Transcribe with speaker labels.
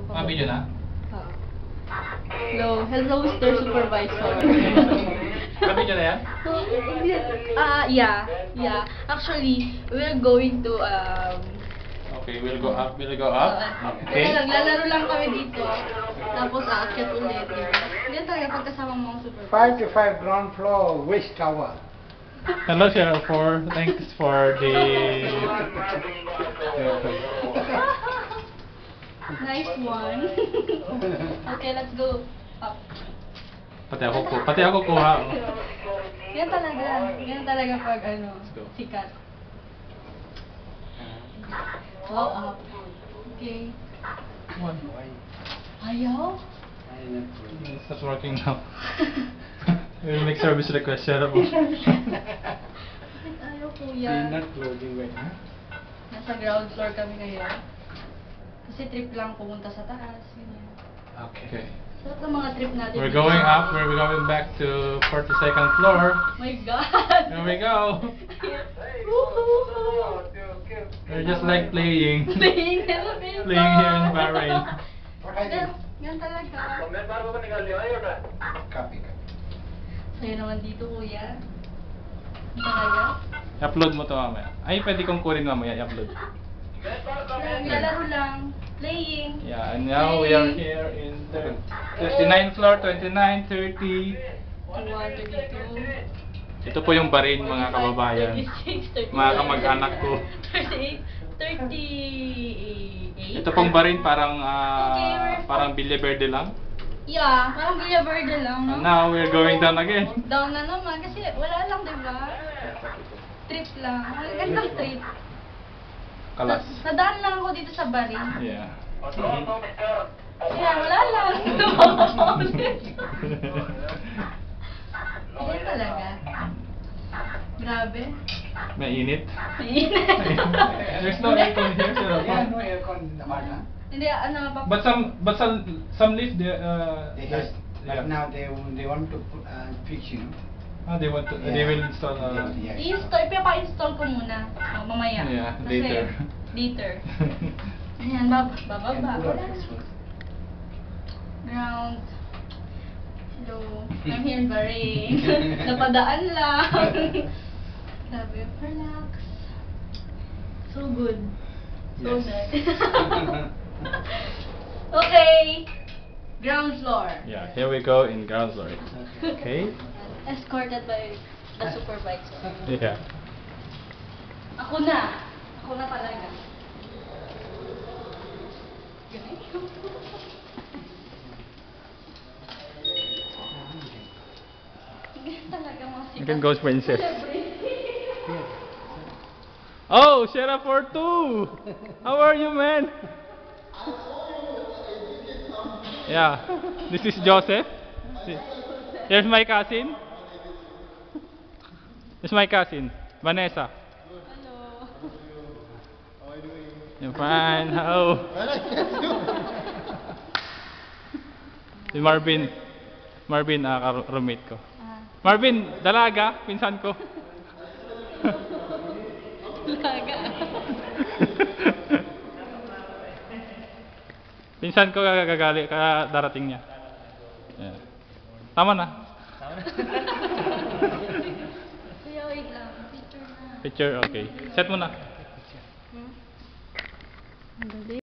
Speaker 1: Video na?
Speaker 2: Oo. Hello, Mr. Supervisor.
Speaker 1: Video na yan?
Speaker 2: Yeah. Actually, we're going to,
Speaker 1: Okay, we'll go up. Okay.
Speaker 2: Kaya lang, lalaro lang kami dito. Tapos, aakyat ulit. Ganyan talaga pagkasama mga supervisor.
Speaker 3: 5 ground floor, West Tower.
Speaker 1: Hello, Sheriff 4. Thanks for the...
Speaker 2: Nice one. Okay, let's go. Up.
Speaker 1: Pati ako kuha.
Speaker 2: Yan talaga pag
Speaker 1: go.
Speaker 2: sikat. Wow, up. Okay.
Speaker 1: One.
Speaker 2: Ayaw?
Speaker 1: It's not working now. We'll make service request, Sheriff.
Speaker 2: Ayaw, kuya.
Speaker 3: Not closing right now.
Speaker 2: Nasa ground floor kami ngayon. Kasi trip lang pumunta sa taas. Ganyan.
Speaker 1: Okay.
Speaker 2: So, ito mga trip natin.
Speaker 1: We're going up. We're going back to 42nd floor.
Speaker 2: My God!
Speaker 1: Here we go.
Speaker 2: Woohoo!
Speaker 1: We're just like playing.
Speaker 2: Playing elevator!
Speaker 1: Playing here in Bahrain.
Speaker 2: Yan talaga.
Speaker 3: Copy.
Speaker 2: Sa'yo naman dito, kuya. Yan talaga.
Speaker 1: I-upload mo to mamaya. Ay, pwede kong kunin mamaya. I-upload.
Speaker 2: Lalaro lang. Playing.
Speaker 1: Yeah, and now we are here in the 39th floor, 29, 30.
Speaker 2: 1, 32.
Speaker 1: Ito po yung Bahrain, mga kababayan.
Speaker 2: 36, 37.
Speaker 1: Mga kamag-anak ko.
Speaker 2: 38. 38.
Speaker 1: Ito pong Bahrain parang
Speaker 2: Okay,
Speaker 1: Villa Verde lang.
Speaker 2: Yeah, parang Villa Verde lang, no?
Speaker 1: And now we're going down again.
Speaker 2: Down na naman kasi wala lang, di ba? Trip lang. Ang gandang trip.
Speaker 1: Kalas.
Speaker 2: Nadaan lang ako dito sa Bahrain.
Speaker 1: Yeah.
Speaker 2: Kaya wala lang. Ayan talaga. Grabe.
Speaker 1: Mainit.
Speaker 2: Mainit.
Speaker 1: There's no aircon here, sir.
Speaker 3: Yeah, no aircon in the car.
Speaker 2: Hindi,
Speaker 1: But some lift there.
Speaker 3: They
Speaker 1: There's,
Speaker 3: have, but now they want to put, fix, you know.
Speaker 1: they want to. They will install.
Speaker 3: Yeah.
Speaker 2: Ipa-install ko muna. Mamaya.
Speaker 1: Yeah,
Speaker 2: Kasi
Speaker 1: later.
Speaker 2: Later. Ayan, bababa. Ground. Hello. I'm here in Bahrain. Napadaan lang. Grabe. Relax. So good. So
Speaker 1: Yes.
Speaker 2: nice. Okay. Ground floor.
Speaker 1: Yeah, here we go in ground floor. Okay.
Speaker 2: Escorted by the supervisor.
Speaker 1: Yeah.
Speaker 2: Ako na talaga. Talaga mga
Speaker 1: You can go, princess.
Speaker 2: celebrity.
Speaker 1: Oh, Sheriff 42. How are you, man? Yeah. This is Joseph. Here's my cousin. This is my cousin, Vanessa.
Speaker 2: Hello.
Speaker 1: You're fine. How? Si Marvin, roommate ko. Marvin, dalaga, pinsan ko.
Speaker 2: Laga.
Speaker 1: Pinsan ko darating niya. Yeah. Tama na.
Speaker 2: Kuya, wait lang. Picture na.
Speaker 1: Picture, okay. Set mo na.
Speaker 2: Ang galing.